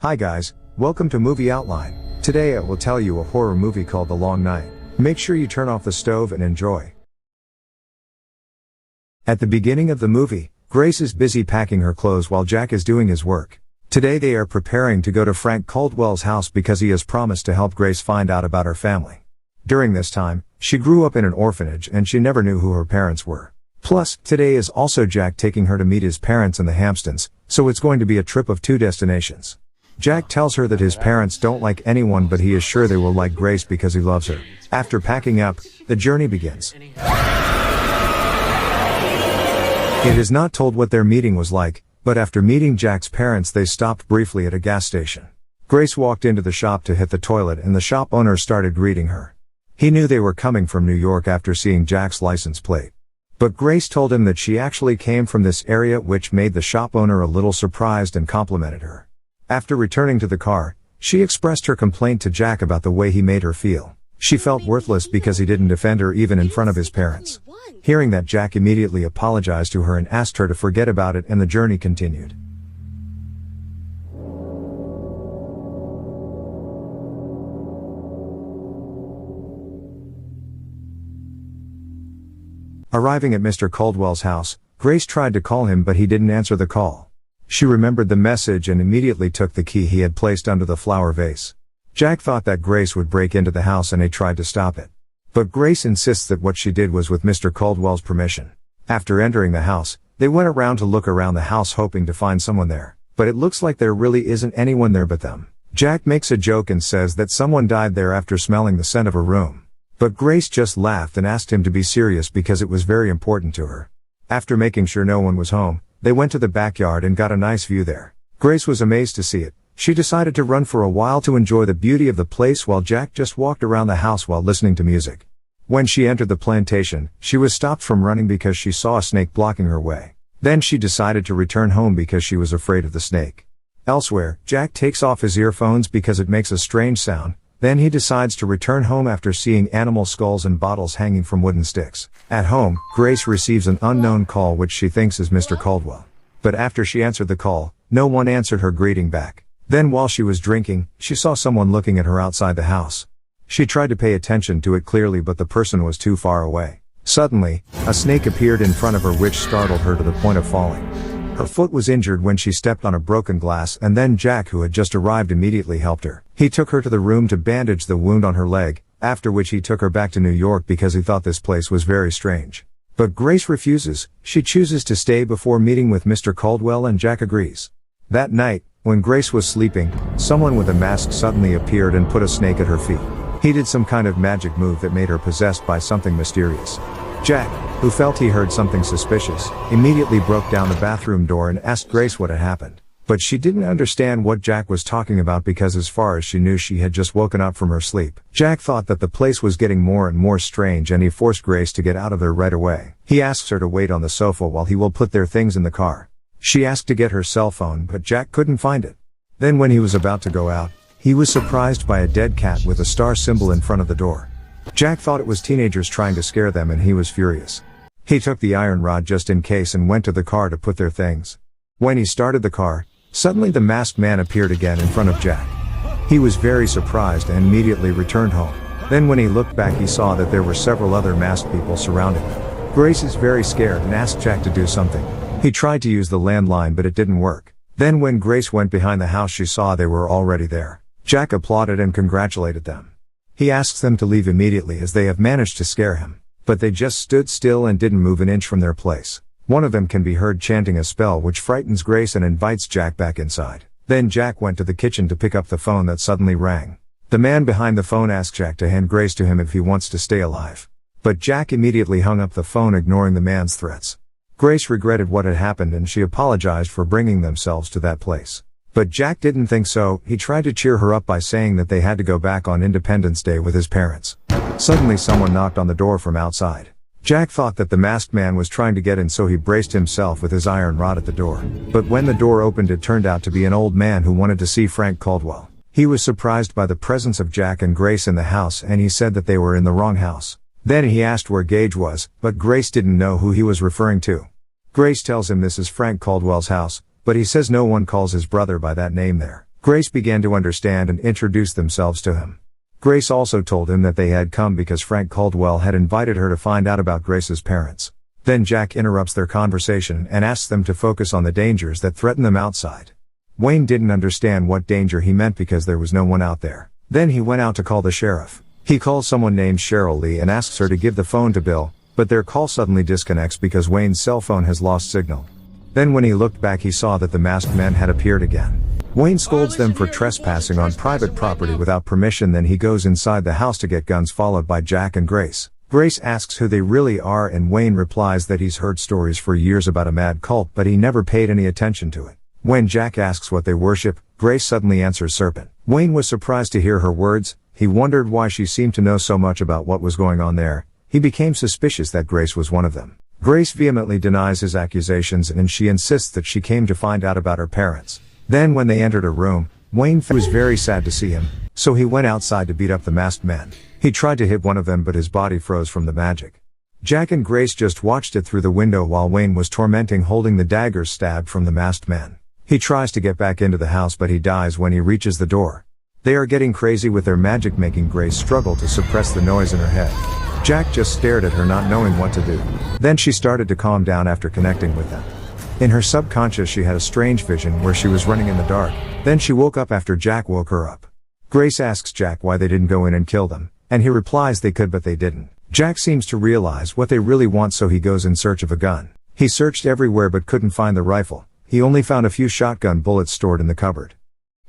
Hi guys, welcome to Movie Outline. Today I will tell you a horror movie called The Long Night. Make sure you turn off the stove and enjoy. At the beginning of the movie, Grace is busy packing her clothes while Jack is doing his work. Today they are preparing to go to Frank Caldwell's house because he has promised to help Grace find out about her family. During this time, she grew up in an orphanage and she never knew who her parents were. Plus, today is also Jack taking her to meet his parents in the Hamptons, so it's going to be a trip of two destinations. Jack tells her that his parents don't like anyone but he is sure they will like Grace because he loves her. After packing up, the journey begins. It is not told what their meeting was like, but after meeting Jack's parents they stopped briefly at a gas station. Grace walked into the shop to hit the toilet and the shop owner started greeting her. He knew they were coming from New York after seeing Jack's license plate. But Grace told him that she actually came from this area, which made the shop owner a little surprised and complimented her. After returning to the car, she expressed her complaint to Jack about the way he made her feel. She felt worthless because he didn't defend her even in front of his parents. Hearing that, Jack immediately apologized to her and asked her to forget about it, and the journey continued. Arriving at Mr. Caldwell's house, Grace tried to call him but he didn't answer the call. She remembered the message and immediately took the key he had placed under the flower vase. Jack thought that Grace would break into the house and he tried to stop it. But Grace insists that what she did was with Mr. Caldwell's permission. After entering the house, they went around to look around the house hoping to find someone there. But it looks like there really isn't anyone there but them. Jack makes a joke and says that someone died there after smelling the scent of a room. But Grace just laughed and asked him to be serious because it was very important to her. After making sure no one was home, they went to the backyard and got a nice view there. Grace was amazed to see it. She decided to run for a while to enjoy the beauty of the place while Jack just walked around the house while listening to music. When she entered the plantation, she was stopped from running because she saw a snake blocking her way. Then she decided to return home because she was afraid of the snake. Elsewhere, Jack takes off his earphones because it makes a strange sound. Then he decides to return home after seeing animal skulls and bottles hanging from wooden sticks. At home, Grace receives an unknown call which she thinks is Mr. Caldwell. But after she answered the call, no one answered her greeting back. Then while she was drinking, she saw someone looking at her outside the house. She tried to pay attention to it clearly but the person was too far away. Suddenly, a snake appeared in front of her which startled her to the point of falling. Her foot was injured when she stepped on a broken glass and then Jack, who had just arrived, immediately helped her. He took her to the room to bandage the wound on her leg, after which he took her back to New York because he thought this place was very strange. But Grace refuses. She chooses to stay before meeting with Mr. Caldwell and Jack agrees. That night, when Grace was sleeping, someone with a mask suddenly appeared and put a snake at her feet. He did some kind of magic move that made her possessed by something mysterious. Jack, who felt he heard something suspicious, immediately broke down the bathroom door and asked Grace what had happened. But she didn't understand what Jack was talking about because as far as she knew she had just woken up from her sleep. Jack thought that the place was getting more and more strange and he forced Grace to get out of there right away. He asks her to wait on the sofa while he will put their things in the car. She asked to get her cell phone but Jack couldn't find it. Then when he was about to go out, he was surprised by a dead cat with a star symbol in front of the door. Jack thought it was teenagers trying to scare them and he was furious. He took the iron rod just in case and went to the car to put their things. When he started the car, suddenly the masked man appeared again in front of Jack. He was very surprised and immediately returned home. Then when he looked back he saw that there were several other masked people surrounding him. Grace is very scared and asked Jack to do something. He tried to use the landline but it didn't work. Then when Grace went behind the house she saw they were already there. Jack applauded and congratulated them. He asks them to leave immediately as they have managed to scare him. But they just stood still and didn't move an inch from their place. One of them can be heard chanting a spell which frightens Grace and invites Jack back inside. Then Jack went to the kitchen to pick up the phone that suddenly rang. The man behind the phone asked Jack to hand Grace to him if he wants to stay alive. But Jack immediately hung up the phone, ignoring the man's threats. Grace regretted what had happened and she apologized for bringing themselves to that place. But Jack didn't think so. He tried to cheer her up by saying that they had to go back on Independence Day with his parents. Suddenly someone knocked on the door from outside. Jack thought that the masked man was trying to get in so he braced himself with his iron rod at the door. But when the door opened it turned out to be an old man who wanted to see Frank Caldwell. He was surprised by the presence of Jack and Grace in the house and he said that they were in the wrong house. Then he asked where Gage was, but Grace didn't know who he was referring to. Grace tells him this is Frank Caldwell's house, but he says no one calls his brother by that name there. Grace began to understand and introduced themselves to him. Grace also told him that they had come because Frank Caldwell had invited her to find out about Grace's parents. Then Jack interrupts their conversation and asks them to focus on the dangers that threaten them outside. Wayne didn't understand what danger he meant because there was no one out there. Then he went out to call the sheriff. He calls someone named Cheryl Lee and asks her to give the phone to Bill, but their call suddenly disconnects because Wayne's cell phone has lost signal. Then when he looked back he saw that the masked men had appeared again. Wayne scolds them for trespassing on private property without permission. Then he goes inside the house to get guns, followed by Jack and Grace. Grace asks who they really are and Wayne replies that he's heard stories for years about a mad cult but he never paid any attention to it. When Jack asks what they worship, Grace suddenly answers serpent. Wayne was surprised to hear her words. He wondered why she seemed to know so much about what was going on there. He became suspicious that Grace was one of them. Grace vehemently denies his accusations and she insists that she came to find out about her parents. Then when they entered her room, Wayne was very sad to see him, so he went outside to beat up the masked men. He tried to hit one of them but his body froze from the magic. Jack and Grace just watched it through the window while Wayne was tormenting holding the daggers stabbed from the masked men. He tries to get back into the house but he dies when he reaches the door. They are getting crazy with their magic, making Grace struggle to suppress the noise in her head. Jack just stared at her, not knowing what to do. Then she started to calm down after connecting with them. In her subconscious she had a strange vision where she was running in the dark. Then she woke up after Jack woke her up. Grace asks Jack why they didn't go in and kill them, and he replies they could but they didn't. Jack seems to realize what they really want, so he goes in search of a gun. He searched everywhere but couldn't find the rifle. He only found a few shotgun bullets stored in the cupboard.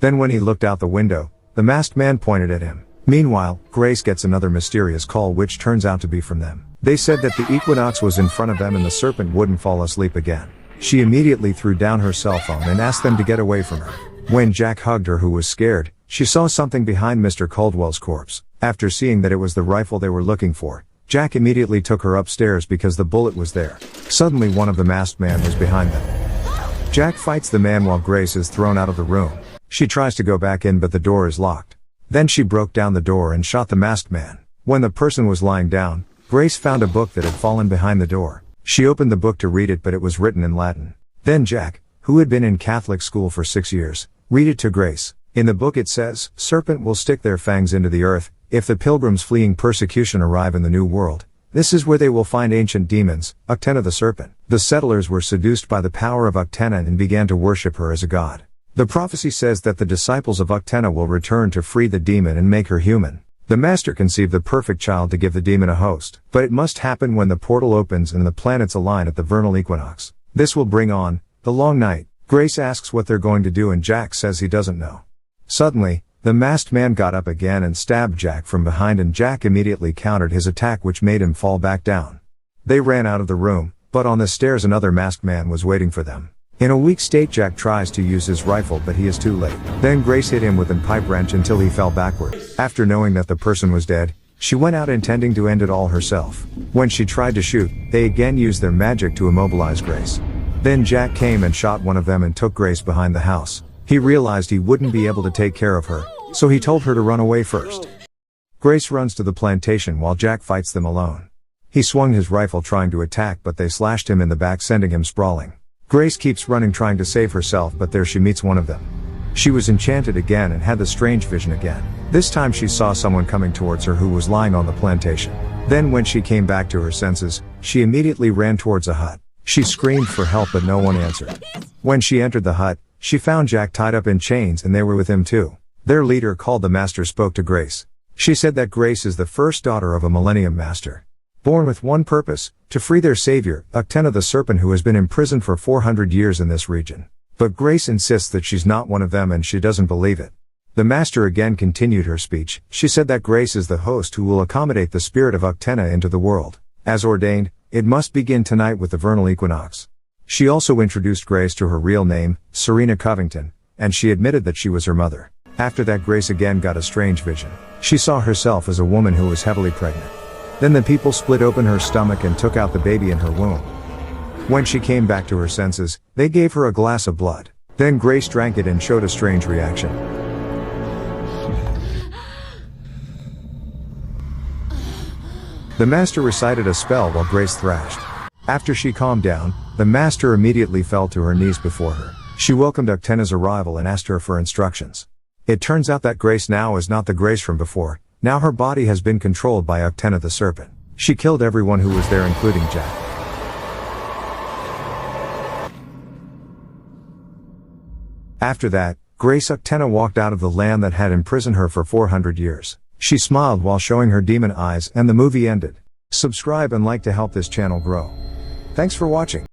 Then when he looked out the window, the masked man pointed at him. Meanwhile, Grace gets another mysterious call which turns out to be from them. They said that the equinox was in front of them and the serpent wouldn't fall asleep again. She immediately threw down her cell phone and asked them to get away from her. When Jack hugged her, who was scared, she saw something behind Mr. Caldwell's corpse. After seeing that it was the rifle they were looking for, Jack immediately took her upstairs because the bullet was there. Suddenly one of the masked men was behind them. Jack fights the man while Grace is thrown out of the room. She tries to go back in but the door is locked. Then she broke down the door and shot the masked man. When the person was lying down, Grace found a book that had fallen behind the door. She opened the book to read it but it was written in Latin. Then Jack, who had been in Catholic school for 6 years, read it to Grace. In the book it says, "Serpent will stick their fangs into the earth. If the pilgrims fleeing persecution arrive in the New World, this is where they will find ancient demons, Uktena the serpent." The settlers were seduced by the power of Uktena and began to worship her as a god. The prophecy says that the disciples of Uktena will return to free the demon and make her human. The master conceived the perfect child to give the demon a host, but it must happen when the portal opens and the planets align at the vernal equinox. This will bring on the long night. Grace asks what they're going to do and Jack says he doesn't know. Suddenly, the masked man got up again and stabbed Jack from behind and Jack immediately countered his attack, which made him fall back down. They ran out of the room, but on the stairs another masked man was waiting for them. In a weak state Jack tries to use his rifle but he is too late. Then Grace hit him with a pipe wrench until he fell backward. After knowing that the person was dead, she went out intending to end it all herself. When she tried to shoot, they again used their magic to immobilize Grace. Then Jack came and shot one of them and took Grace behind the house. He realized he wouldn't be able to take care of her, so he told her to run away first. Grace runs to the plantation while Jack fights them alone. He swung his rifle trying to attack but they slashed him in the back, sending him sprawling. Grace keeps running trying to save herself but there she meets one of them. She was enchanted again and had the strange vision again. This time she saw someone coming towards her who was lying on the plantation. Then when she came back to her senses, she immediately ran towards a hut. She screamed for help but no one answered. When she entered the hut, she found Jack tied up in chains and they were with him too. Their leader, called the Master, spoke to Grace. She said that Grace is the first daughter of a Millennium Master, born with one purpose, to free their savior, Uktena the serpent, who has been imprisoned for 400 years in this region. But Grace insists that she's not one of them and she doesn't believe it. The Master again continued her speech. She said that Grace is the host who will accommodate the spirit of Uktena into the world. As ordained, it must begin tonight with the vernal equinox. She also introduced Grace to her real name, Serena Covington, and she admitted that she was her mother. After that, Grace again got a strange vision. She saw herself as a woman who was heavily pregnant. Then the people split open her stomach and took out the baby in her womb. When she came back to her senses, they gave her a glass of blood. Then Grace drank it and showed a strange reaction. The Master recited a spell while Grace thrashed. After she calmed down, the Master immediately fell to her knees before her. She welcomed Uktena's arrival and asked her for instructions. It turns out that Grace now is not the Grace from before. Now her body has been controlled by Uktena the serpent. She killed everyone who was there, including Jack. After that, Grace Uktena walked out of the land that had imprisoned her for 400 years. She smiled while showing her demon eyes, and the movie ended. Subscribe and like to help this channel grow. Thanks for watching.